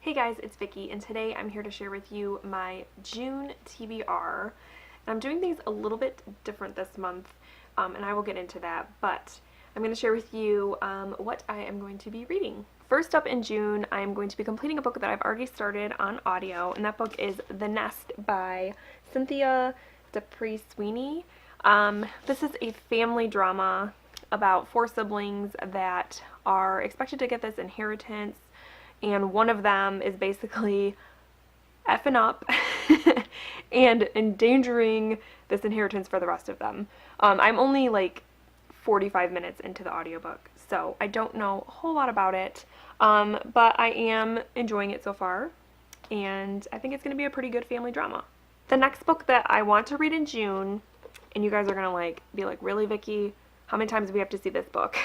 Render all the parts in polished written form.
Hey guys, it's Vicky, and today I'm here to share with you my June TBR. And I'm doing things a little bit different this month, and I will get into that, but I'm going to share with you what I am going to be reading. First up in June, I am going to be completing a book that I've already started on audio, and that book is The Nest by Cynthia Dupree Sweeney. This is a family drama about 4 siblings that are expected to get this inheritance, and one of them is basically effing up and endangering this inheritance for the rest of them. I'm only like 45 minutes into the audiobook, so I don't know a whole lot about it, but I am enjoying it so far, and I think it's going to be a pretty good family drama. The next book that I want to read in June, and you guys are going to be like, really, Vicky? How many times do we have to see this book?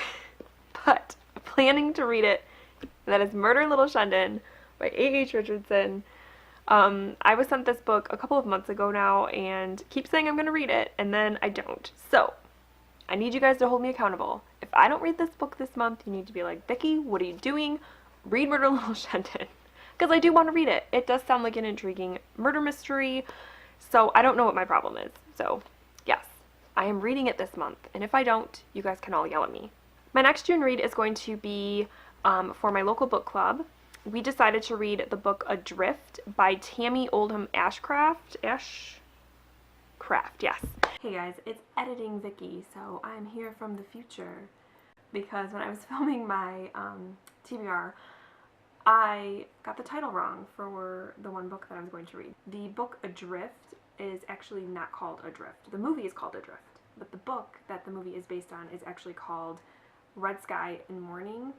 But I'm planning to read it. That is Murder in Little Shunted by A.H. Richardson. I was sent this book a couple of months ago now and keep saying I'm going to read it, and then I don't. So, I need you guys to hold me accountable. If I don't read this book this month, you need to be like, Vicky, what are you doing? Read Murder in Little Shunted. Because I do want to read it. It does sound like an intriguing murder mystery, so I don't know what my problem is. So, yes, I am reading it this month, and if I don't, you guys can all yell at me. My next June read is going to be for my local book club. We decided to read the book Adrift by Tammy Oldham Ashcraft. Yes. Hey guys, it's editing Vicky, so I'm here from the future because when I was filming my TBR, I got the title wrong for the one book that I was going to read. The book Adrift is actually not called Adrift. The movie is called Adrift, but the book that the movie is based on is actually called Red Sky and Morning.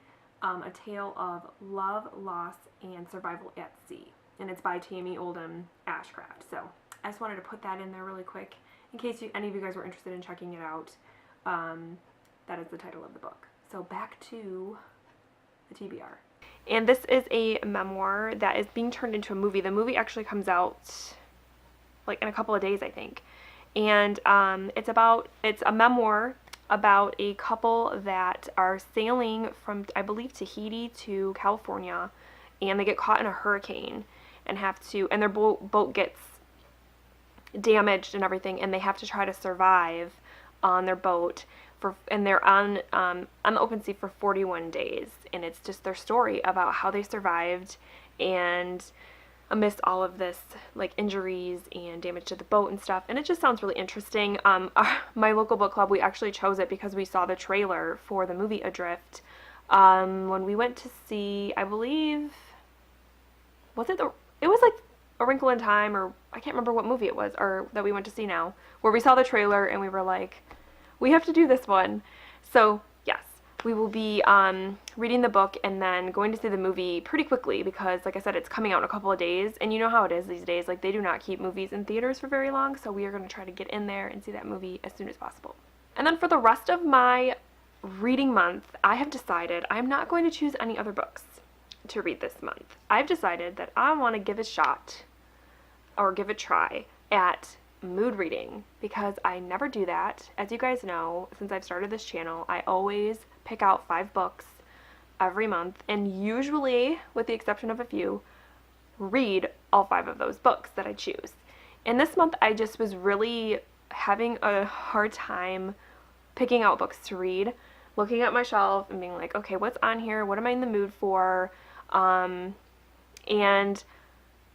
A tale of love, loss, and survival at sea. And it's by Tammy Oldham Ashcraft. So I just wanted to put that in there really quick in case any of you guys were interested in checking it out. That is the title of the book. So back to the TBR. And this is a memoir that is being turned into a movie. The movie actually comes out like in a couple of days, I think. And it's a memoir about a couple that are sailing from, I believe, Tahiti to California, and they get caught in a hurricane and their boat gets damaged and everything, and they have to try to survive on their boat and they're on the open sea for 41 days, and it's just their story about how they survived and amidst all of this, like injuries and damage to the boat and stuff, and it just sounds really interesting. My local book club, we actually chose it because we saw the trailer for the movie Adrift when we went to see, I believe, it was like A Wrinkle in Time, or I can't remember what movie it was, or that we went to see now, where we saw the trailer and we were like, we have to do this one. So yes, we will be reading the book and then going to see the movie pretty quickly because, like I said, it's coming out in a couple of days, and you know how it is these days, like they do not keep movies in theaters for very long, so we are going to try to get in there and see that movie as soon as possible. And then for the rest of my reading month, I have decided I'm not going to choose any other books to read this month. I've decided that I want to give a shot, or give a try, at mood reading, because I never do that. As you guys know, since I've started this channel, I always pick out 5 books every month, and usually, with the exception of a few, read all 5 of those books that I choose. And this month I just was really having a hard time picking out books to read, looking at my shelf and being like, okay, what's on here? What am I in the mood for? And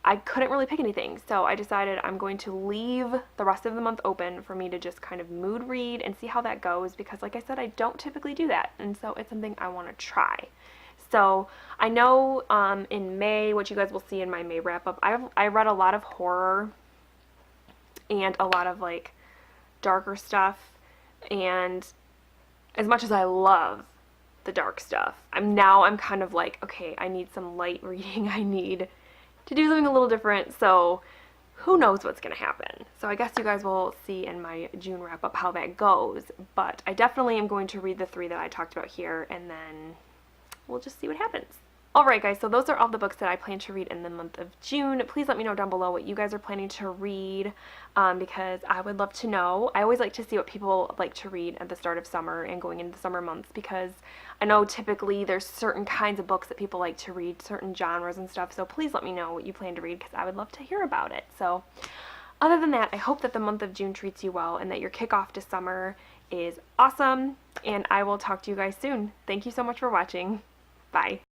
I couldn't really pick anything, so I decided I'm going to leave the rest of the month open for me to just kind of mood read and see how that goes, because like I said, I don't typically do that, and so it's something I want to try. So I know in May, what you guys will see in my May wrap-up, I read a lot of horror and a lot of like darker stuff, and as much as I love the dark stuff, I'm kind of like, okay, I need some light reading. I need to do something a little different, so who knows what's going to happen. So I guess you guys will see in my June wrap-up how that goes, but I definitely am going to read the 3 that I talked about here, and then we'll just see what happens. Alright guys, so those are all the books that I plan to read in the month of June. Please let me know down below what you guys are planning to read, because I would love to know. I always like to see what people like to read at the start of summer and going into the summer months, because I know typically there's certain kinds of books that people like to read, certain genres and stuff, so please let me know what you plan to read because I would love to hear about it. So other than that, I hope that the month of June treats you well and that your kickoff to summer is awesome, and I will talk to you guys soon. Thank you so much for watching. Bye.